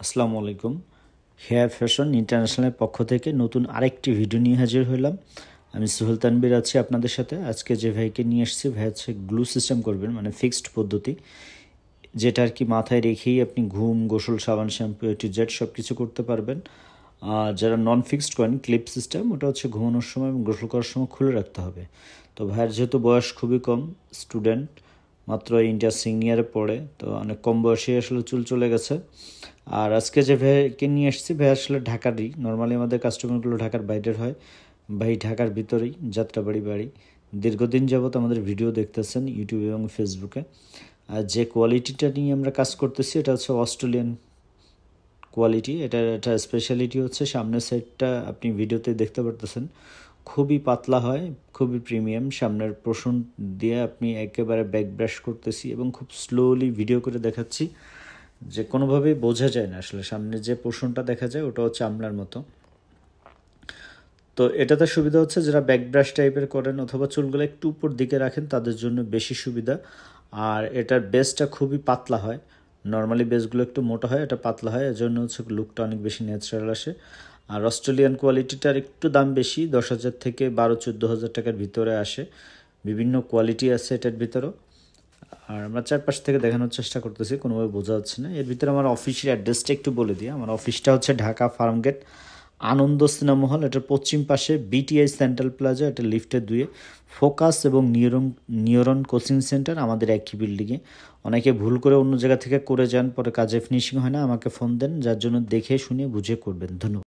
আসসালামু আলাইকুম। Hair fashion ইন্টারন্যাশনালের পক্ষ থেকে নতুন আরেকটি ভিডিও নিয়ে হাজির হলাম। আমি সোহেল তানবীর আছি আপনাদের সাথে। আজকে যে ভাইকে নিয়ে এসেছি, ভাই হচ্ছে গ্লু সিস্টেম করবেন, মানে ফিক্সড পদ্ধতি, যেটা আর কি মাথায় রেখেই আপনি ঘুম, গোসল, সাবান, শ্যাম্পু টু জেড সব কিছু করতে পারবেন। আর যারা নন ফিক্সড করেন ক্লিপ সিস্টেম, ওটা হচ্ছে ঘুমানোর সময় এবং গোসল করার সময় খুলে রাখতে হবে। তো ভাইয়ের যেহেতু বয়স খুবই কম, স্টুডেন্ট, মাত্র ইন্টার সিনিয়রে পড়ে, তো অনেক কম বয়সে আসলে চুল চলে গেছে। আর আজকে যে ভাইকে নিয়ে এসেছি, ভাই আসলে ঢাকারই। নর্মালি আমাদের কাস্টমারগুলো ঢাকার বাইরের হয়, ভাই ঢাকার ভিতরেই, যাত্রাবাড়ি বাড়ি। দীর্ঘদিন যাবত আমাদের ভিডিও দেখতেছেন ইউটিউবে এবং ফেসবুকে। আর যে কোয়ালিটিটা নিয়ে আমরা কাজ করতেছি, এটা হচ্ছে অস্ট্রেলিয়ান কোয়ালিটি। এটার একটা স্পেশালিটি হচ্ছে সামনের সাইডটা আপনি ভিডিওতে দেখতে পারতেছেন, খুবই পাতলা হয়, খুবই প্রিমিয়াম। সামনের পোর্শন দিয়ে আপনি একেবারে ব্যাক ব্রাশ করতেছি এবং খুব স্লোলি ভিডিও করে দেখাচ্ছি, যে কোনোভাবেই বোঝা যায় না আসলে সামনে যে পোর্শনটা দেখা যায় ওটা হচ্ছে আমলার মতো। তো এটাতে সুবিধা হচ্ছে যারা ব্যাক ব্রাশ টাইপের করেন অথবা চুলগুলো একটু উপর দিকে রাখেন, তাদের জন্য বেশি সুবিধা। আর এটার বেসটা খুবই পাতলা হয়। নর্মালি বেসগুলো একটু মোটা হয়, এটা পাতলা হয়, এর জন্য হচ্ছে লুকটা অনেক বেশি ন্যাচারাল আসে। আর অস্ট্রেলিয়ান কোয়ালিটিটার একটু দাম বেশি, 10,000 থেকে 12-14,000 টাকার ভিতরে আসে। বিভিন্ন কোয়ালিটি আছে এটার ভিতরেও। আর আমরা চারপাশ থেকে দেখানোর চেষ্টা করতেছি, কোনোভাবে বোঝা যাচ্ছে না। এর ভিতরে আমার অফিসের অ্যাড্রেসটা একটু বলে দিই। আমার অফিসটা হচ্ছে ঢাকা ফার্মগেট, আনন্দ সিনেমা হল, এটার পশ্চিম পাশে বিটিআই সেন্ট্রাল প্লাজা, এটা লিফটের 2-এ। ফোকাস এবং নিউরন কোচিং সেন্টার আমাদের একই বিল্ডিংয়ে। অনেকে ভুল করে অন্য জায়গা থেকে করে যান, পরে কাজে ফিনিশিং হয় না, আমাকে ফোন দেন, যার জন্য দেখে শুনে বুঝে করবেন। ধন্যবাদ।